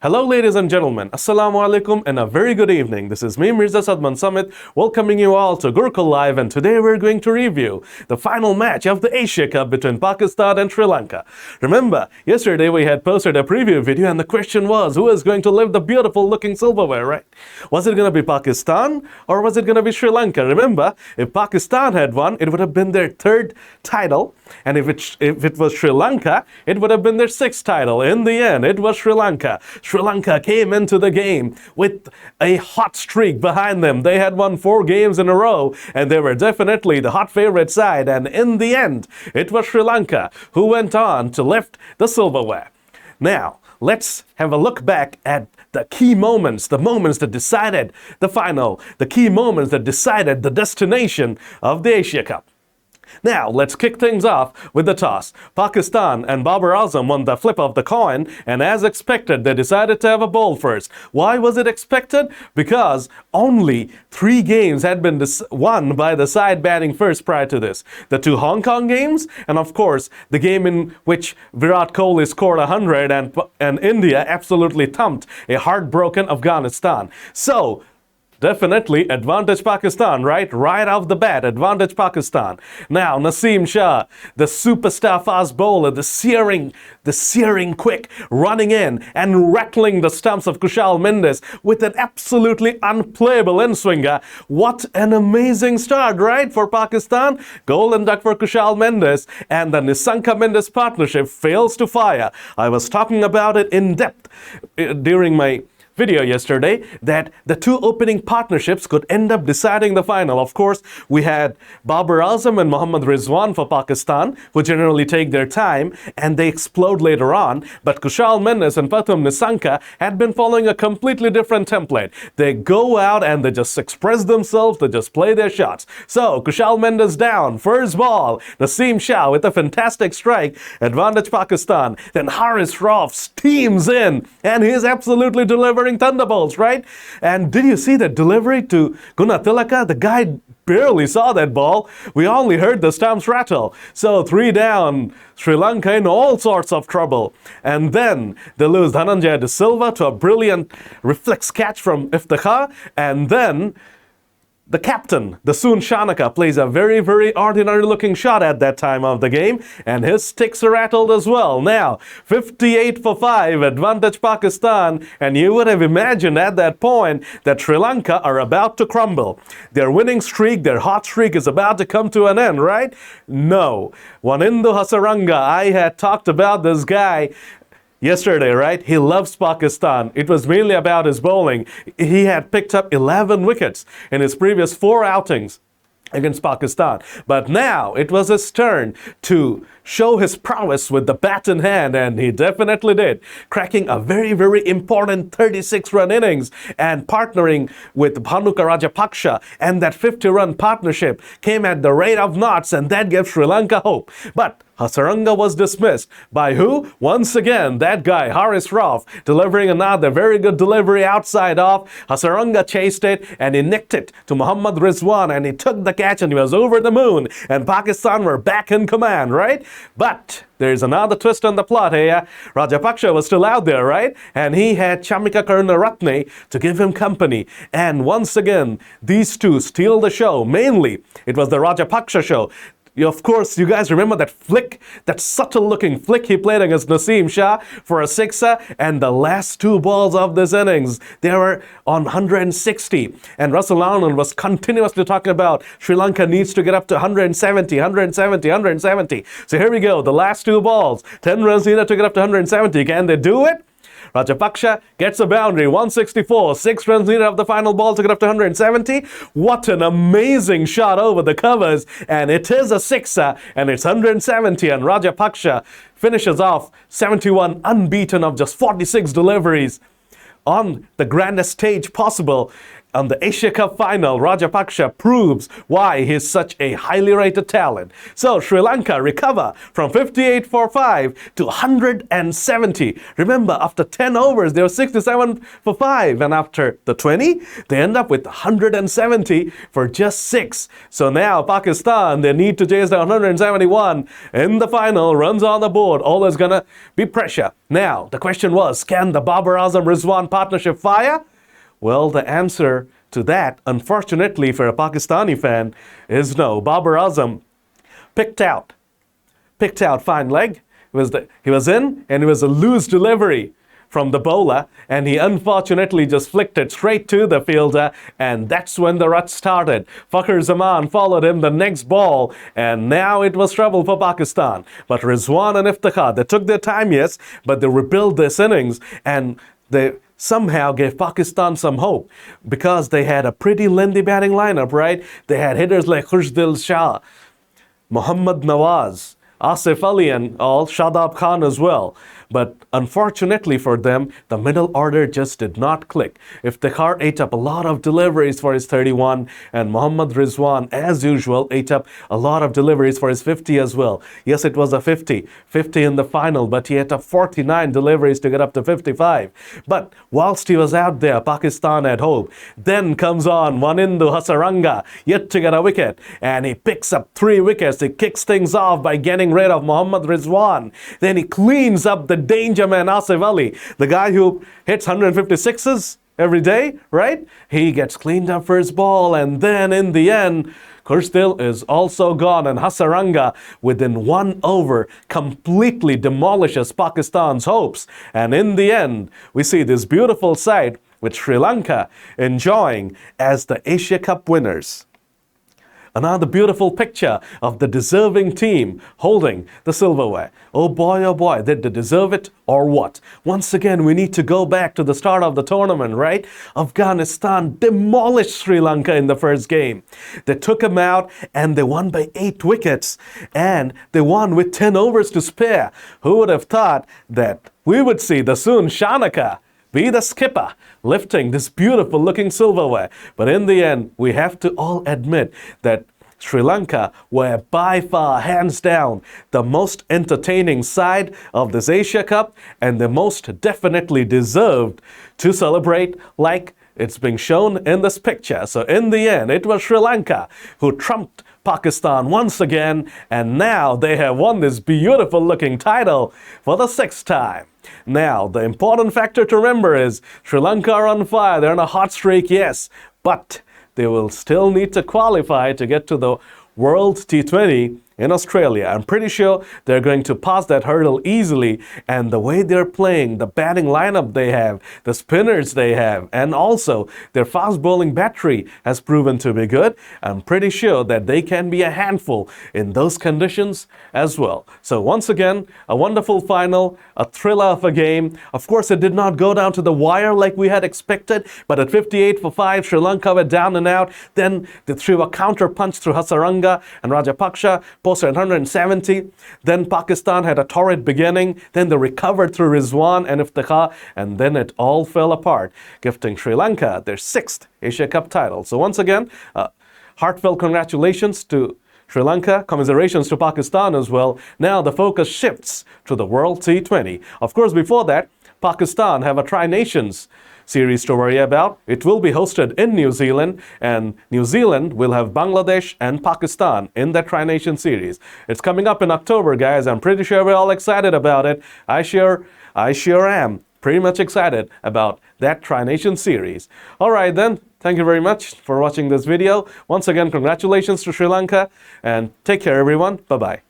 Hello ladies and gentlemen, Assalamu alaikum and a very good evening. This is me Mirza Sadman Samit welcoming you all to Gurukul Live, and today we're going to review the final match of the Asia Cup between Pakistan and Sri Lanka. Remember, yesterday we had posted a preview video and the question was who is going to lift the beautiful looking silverware, right? Was it going to be Pakistan or was it going to be Sri Lanka? Remember, if Pakistan had won, it would have been their third title, and if it was Sri Lanka, it would have been their sixth title. In the end, it was Sri Lanka. Sri Lanka came into the game with a hot streak behind them. They had won 4 games in a row and they were definitely the hot favorite side. And in the end, it was Sri Lanka who went on to lift the silverware. Now, let's have a look back at the key moments, the moments that decided the final, the key moments that decided the destination of the Asia Cup. Now, let's kick things off with the toss. Pakistan and Babar Azam won the flip of the coin, and as expected, they decided to have a bowl first. Why was it expected? Because only 3 games had been won by the side batting first prior to this. The 2 Hong Kong games, and of course, the game in which Virat Kohli scored 100 and India absolutely thumped a heartbroken Afghanistan. So, definitely advantage Pakistan, right? Right off the bat, advantage Pakistan. Now, Naseem Shah, the superstar fast bowler, the searing quick, running in and rattling the stumps of Kushal Mendis with an absolutely unplayable in-swinger. What an amazing start, right, for Pakistan? Golden duck for Kushal Mendis, and the Nissanka-Mendis partnership fails to fire. I was talking about it in depth during my video yesterday that the 2 opening partnerships could end up deciding the final. Of course, we had Babar Azam and Mohammad Rizwan for Pakistan, who generally take their time and they explode later on. But Kushal Mendis and Pathum Nissanka had been following a completely different template. They go out and they just express themselves, they just play their shots. So, Kushal Mendis down, first ball, Naseem Shah with a fantastic strike, advantage Pakistan. Then Haris Rauf steams in and he's absolutely delivering thunderbolts, right? And did you see the delivery to Gunatilaka? The guy barely saw that ball. We only heard the stumps rattle. So 3 down, Sri Lanka in all sorts of trouble. And then they lose Dhananjaya De Silva to a brilliant reflex catch from Iftikhar. And then the captain, the Soon Shanaka, plays a very, very ordinary looking shot at that time of the game, and his sticks are rattled as well. Now, 58 for 5, advantage Pakistan, and you would have imagined at that point that Sri Lanka are about to crumble. Their winning streak, their hot streak is about to come to an end, right? No. Wanindu Hasaranga, I had talked about this guy yesterday, right? He loves Pakistan. It was mainly about his bowling. He had picked up 11 wickets in his previous 4 outings against Pakistan. But now it was his turn to show his prowess with the bat in hand, and he definitely did, cracking a very, very important 36-run innings and partnering with Bhanuka Rajapaksa, and that 50-run partnership came at the rate of knots, and that gave Sri Lanka hope. But Hasaranga was dismissed. By who? Once again, that guy, Haris Rauf, delivering another very good delivery outside off. Hasaranga chased it and he nicked it to Mohammad Rizwan, and he took the catch and he was over the moon. And Pakistan were back in command, right? But there's another twist on the plot here. Rajapaksa was still out there, right? And he had Chamika Karunaratne to give him company. And once again, these 2 steal the show. Mainly, it was the Rajapaksa show. Of course, you guys remember that flick, that subtle-looking flick he played against Naseem Shah for a sixer, and the last 2 balls of this innings, they were on 160. And Russell Arnold was continuously talking about Sri Lanka needs to get up to 170, 170, 170. So here we go, the last 2 balls, 10 runs needed to get up to 170. Can they do it? Rajapaksa gets a boundary, 164, 6 runs needed of the final ball to get up to 170. What an amazing shot over the covers, and it is a sixer, and it's 170, and Rajapaksa finishes off 71 unbeaten of just 46 deliveries on the grandest stage possible. On the Asia Cup final, Rajapaksha proves why he's such a highly rated talent. So Sri Lanka recover from 58 for 5 to 170. Remember, after 10 overs, they were 67 for 5. And after the 20, they end up with 170 for just 6. So now Pakistan, they need to chase down 171 in the final. Runs on the board. Always gonna be pressure. Now, the question was, can the Babar Azam-Rizwan partnership fire? Well, the answer to that, unfortunately for a Pakistani fan, is no. Babar Azam picked out fine leg. He was in, and it was a loose delivery from the bowler, and he unfortunately just flicked it straight to the fielder, and that's when the rut started. Fakhar Zaman followed him the next ball, and now it was trouble for Pakistan. But Rizwan and Iftikhar, they took their time, yes, but they rebuilt this innings, and they somehow gave Pakistan some hope because they had a pretty lengthy batting lineup, right? They had hitters like Khushdil Shah, Muhammad Nawaz, Asif Ali and all, Shadab Khan as well. But unfortunately for them, the middle order just did not click. Iftikhar ate up a lot of deliveries for his 31, and Muhammad Rizwan, as usual, ate up a lot of deliveries for his 50 as well. Yes, it was a 50 in the final, but he ate up 49 deliveries to get up to 55. But whilst he was out there, Pakistan had hope. Then comes on Wanindu Hasaranga, yet to get a wicket, and he picks up 3 wickets. He kicks things off by getting rid of Muhammad Rizwan. Then he cleans up the danger man Asif Ali, the guy who hits 156s every day, right? He gets cleaned up for his ball, and then in the end, Khushdil is also gone, and Hasaranga, within 1 over, completely demolishes Pakistan's hopes. And in the end, we see this beautiful sight with Sri Lanka enjoying as the Asia Cup winners. Another beautiful picture of the deserving team holding the silverware. Oh boy, did they deserve it or what? Once again, we need to go back to the start of the tournament, right? Afghanistan demolished Sri Lanka in the first game. They took them out and they won by 8 wickets. And they won with 10 overs to spare. Who would have thought that we would see the soon Shanaka be the skipper, lifting this beautiful looking silverware. But in the end, we have to all admit that Sri Lanka were by far, hands down, the most entertaining side of this Asia Cup, and the most definitely deserved to celebrate like it's being shown in this picture. So in the end, it was Sri Lanka who trumped Pakistan once again, and now they have won this beautiful looking title for the 6th time. Now, the important factor to remember is Sri Lanka are on fire. They're on a hot streak, yes, but they will still need to qualify to get to the World T20 in Australia. I'm pretty sure they're going to pass that hurdle easily, and the way they're playing, the batting lineup they have, the spinners they have, and also their fast bowling battery has proven to be good. I'm pretty sure that they can be a handful in those conditions as well. So once again, a wonderful final, a thriller of a game. Of course, it did not go down to the wire like we had expected, but at 58 for 5, Sri Lanka were down and out. Then they threw a counter punch through Hasaranga, and Rajapaksha posted 170. Then Pakistan had a torrid beginning. Then they recovered through Rizwan and Iftikhar, and then it all fell apart, gifting Sri Lanka their 6th Asia Cup title. So once again, heartfelt congratulations to Sri Lanka, commiserations to Pakistan as well. Now the focus shifts to the World T20. Of course, before that, Pakistan have a Tri-Nations series to worry about. It will be hosted in New Zealand, and New Zealand will have Bangladesh and Pakistan in that Tri-Nation series. It's coming up in October, guys. I'm pretty sure we're all excited about it. I sure am pretty much excited about that Tri-Nation series. All right then, thank you very much for watching this video. Once again, congratulations to Sri Lanka, and take care everyone. Bye-bye.